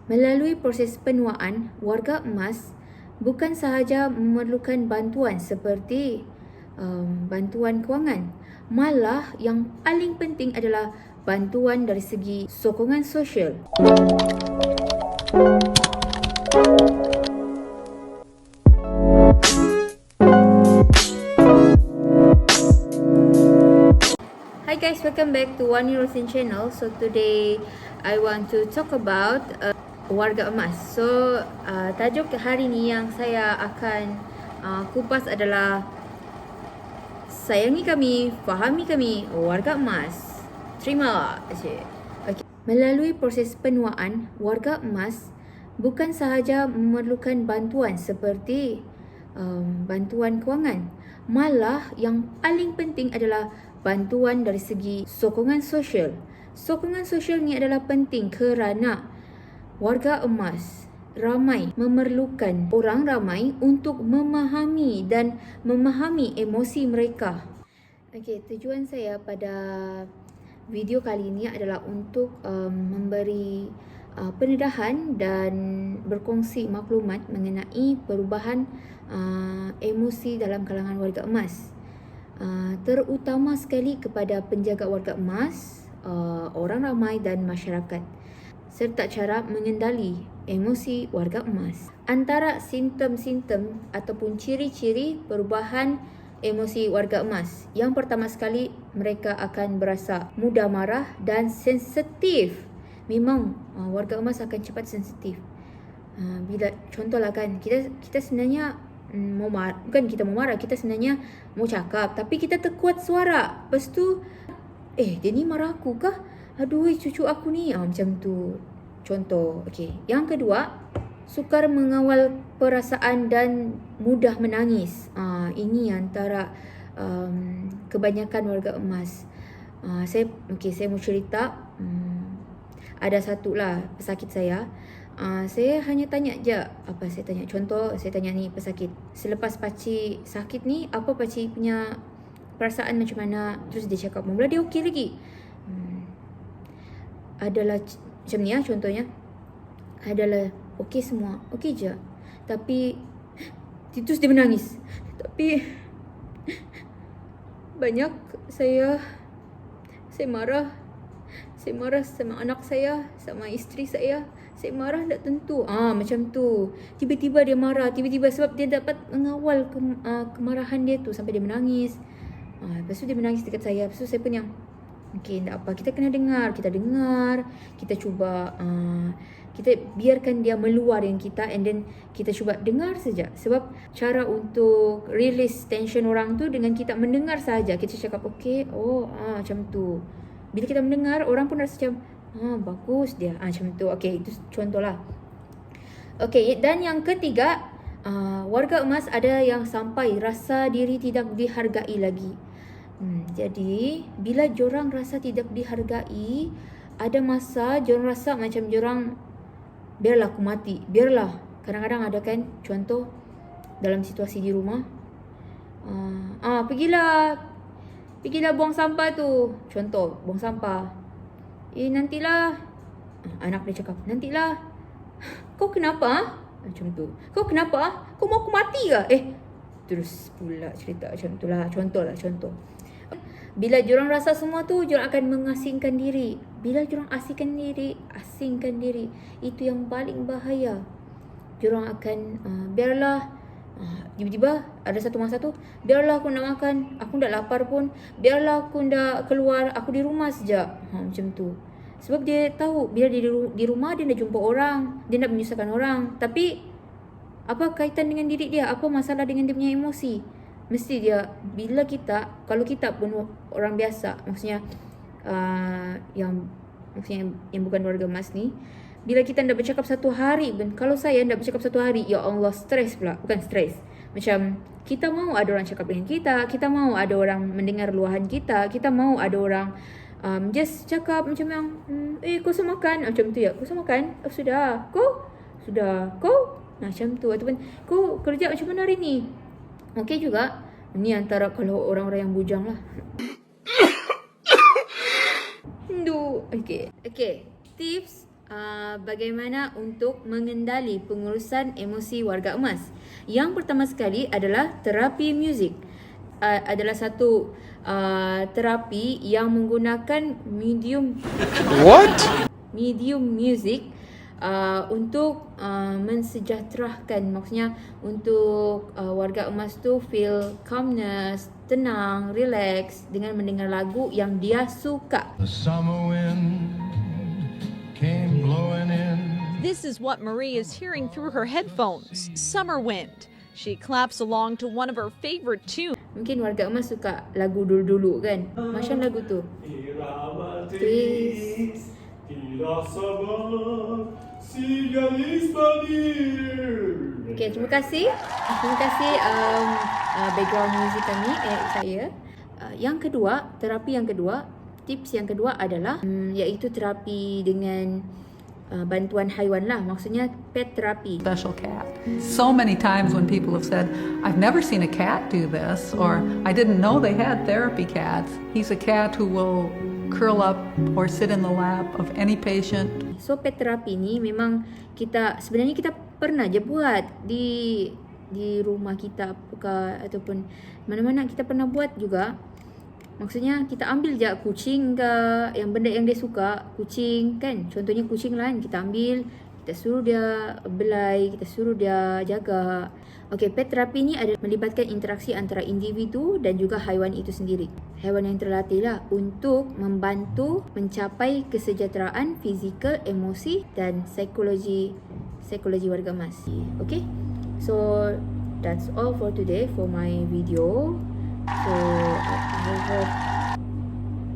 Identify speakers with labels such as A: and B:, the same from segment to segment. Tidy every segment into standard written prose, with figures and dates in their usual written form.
A: Melalui proses penuaan, warga emas bukan sahaja memerlukan bantuan seperti bantuan kewangan. Malah yang paling penting adalah bantuan dari segi sokongan sosial. Hi guys, welcome back to Wani Rosin channel. So today I want to talk about warga emas. So tajuk hari ni yang saya akan kupas adalah sayangi kami, fahami kami, warga emas. Terima kasih. Okay. Melalui proses penuaan, warga emas bukan sahaja memerlukan bantuan seperti bantuan kewangan. Malah yang paling penting adalah bantuan dari segi sokongan sosial. Sokongan sosial ni adalah penting kerana warga emas ramai memerlukan orang ramai untuk memahami emosi mereka. Okey, tujuan saya pada video kali ini adalah untuk memberi pendedahan dan berkongsi maklumat mengenai perubahan emosi dalam kalangan warga emas. Terutama sekali kepada penjaga warga emas, orang ramai dan masyarakat, serta cara mengendali emosi warga emas. Antara simptom-simptom ataupun ciri-ciri perubahan emosi warga emas. Yang pertama sekali, mereka akan berasa mudah marah dan sensitif. Memang warga emas akan cepat sensitif. Bila contohlah kan, kita sebenarnya bukan kita mau marah, kita sebenarnya mau cakap tapi kita terkuat suara. Lepas tu dia ni marah aku kah? Aduh, cucu aku ni. Macam tu. Contoh. Okey. Yang kedua, sukar mengawal perasaan dan mudah menangis. Ini antara kebanyakan warga emas. Saya mau cerita. Ada satu lah pesakit saya. Saya hanya tanya je. Contoh, saya tanya ni pesakit, selepas pakcik sakit ni, apa pakcik punya perasaan macam mana? Terus dia cakap, mula dia okey lagi. Adalah macam ni contohnya. Adalah okey semua, okey je. Tapi terus dia menangis. Tapi banyak saya marah. Saya marah sama anak saya, sama isteri saya. Saya marah tak tentu. Macam tu. Tiba-tiba dia marah. Tiba-tiba sebab dia dapat mengawal kemarahan dia tu sampai dia menangis. Lepas tu dia menangis dekat saya. Lepas tu saya pun yang, okey, tak apa. Kita kena dengar. Kita cuba, kita biarkan dia meluar dengan kita. And then kita cuba dengar saja. Sebab cara untuk release tension orang tu dengan kita mendengar saja. Kita cakap, okey, macam tu. Bila kita mendengar, orang pun rasa macam, bagus dia. Macam tu. Okey, itu contohlah. Okey, dan yang ketiga, warga emas ada yang sampai rasa diri tidak dihargai lagi. Jadi, bila jorang rasa tidak dihargai, ada masa jorang rasa macam jorang, biarlah aku mati. Biarlah. Kadang-kadang ada kan, contoh, dalam situasi di rumah, Pergilah buang sampah tu. Contoh, buang sampah. Nantilah. Anak dia cakap, nantilah. Kau kenapa? Macam tu. Kau kenapa? Kau mau aku mati ke? Terus pula cerita macam tu lah. Contoh. Bila diorang rasa semua tu, diorang akan mengasingkan diri. Bila diorang asingkan diri, itu yang paling bahaya. Diorang akan, biarlah. Tiba-tiba ada satu masa tu, biarlah aku nak makan, aku dah lapar pun, biarlah aku dah keluar, aku di rumah sejak. Macam tu. Sebab dia tahu bila dia di rumah, dia nak jumpa orang, dia nak menyusahkan orang. Tapi apa kaitan dengan diri dia? Apa masalah dengan dia punya emosi? Mesti dia, kalau kita pun orang biasa, maksudnya yang bukan warga emas ni, bila kita nak bercakap satu hari, kalau saya nak bercakap satu hari, ya Allah, stres pula. Bukan stres, macam kita mau ada orang cakap dengan kita mau ada orang mendengar luahan kita mau ada orang just cakap macam yang, kau sudah makan? Macam tu ya, kau sudah makan? Sudah. Kau? Macam tu. Ataupun, kau kerja macam mana hari ni? Okey juga. Ni antara kalau orang-orang yang bujang lah. Okey. Tips bagaimana untuk mengendali pengurusan emosi warga emas. Yang pertama sekali adalah terapi muzik. Adalah satu terapi yang menggunakan medium music untuk mensejahterakan, maksudnya untuk warga emas tu feel calmness, tenang, relax dengan mendengar lagu yang dia suka.
B: The summer wind came blowing in.
C: This is what Marie is hearing through her headphones, Summer Wind. She claps along to one of her favorite tunes.
A: Mungkin warga emas suka lagu dulu-dulu kan? Macam lagu tu. Twist. Okay, terima kasih. Terima kasih background music kami, saya. Yang kedua, terapi yang kedua, tips yang kedua adalah iaitu terapi dengan bantuan haiwan lah. Maksudnya pet therapy.
D: Special cat. So many times when people have said, I've never seen a cat do this, or I didn't know they had therapy cats. He's a cat who will curl up or sit in the lap of any patient.
A: So pet therapy ni memang sebenarnya kita pernah je buat di rumah kita ataupun mana-mana kita pernah buat juga. Maksudnya kita ambil je kucing ke, yang benda yang dia suka, kucing kan. Contohnya kucing lah kan, kita ambil, kita suruh dia belai, kita suruh dia jaga. Okey, pet terapi ni ada melibatkan interaksi antara individu dan juga haiwan itu sendiri. Haiwan yang terlatih lah untuk membantu mencapai kesejahteraan fizikal, emosi dan psikologi warga emas. Okay, so that's all for today for my video. So I hope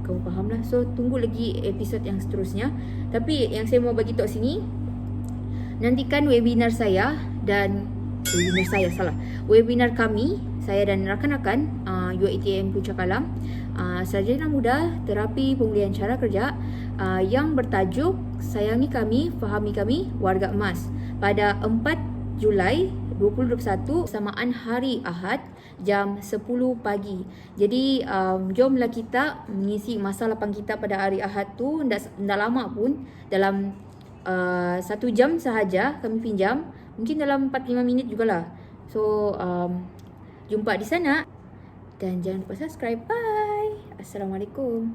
A: kamu faham lah. So tunggu lagi episod yang seterusnya. Tapi yang saya mau bagi tahu sini, nantikan webinar saya dan webinar kami, saya dan rakan-rakan UiTM Puncak Alam, sarjana muda terapi pemulihan cara kerja, yang bertajuk Sayangi Kami, Fahami Kami, Warga Emas, pada 4 Julai 2021 samaan hari Ahad jam 10 pagi. Jadi jomlah kita mengisi masa lapang kita pada hari Ahad tu. Tidak lama pun, dalam 1 jam sahaja kami pinjam, mungkin dalam 4-5 minit jugalah. So jumpa di sana dan jangan lupa subscribe. Bye. Assalamualaikum.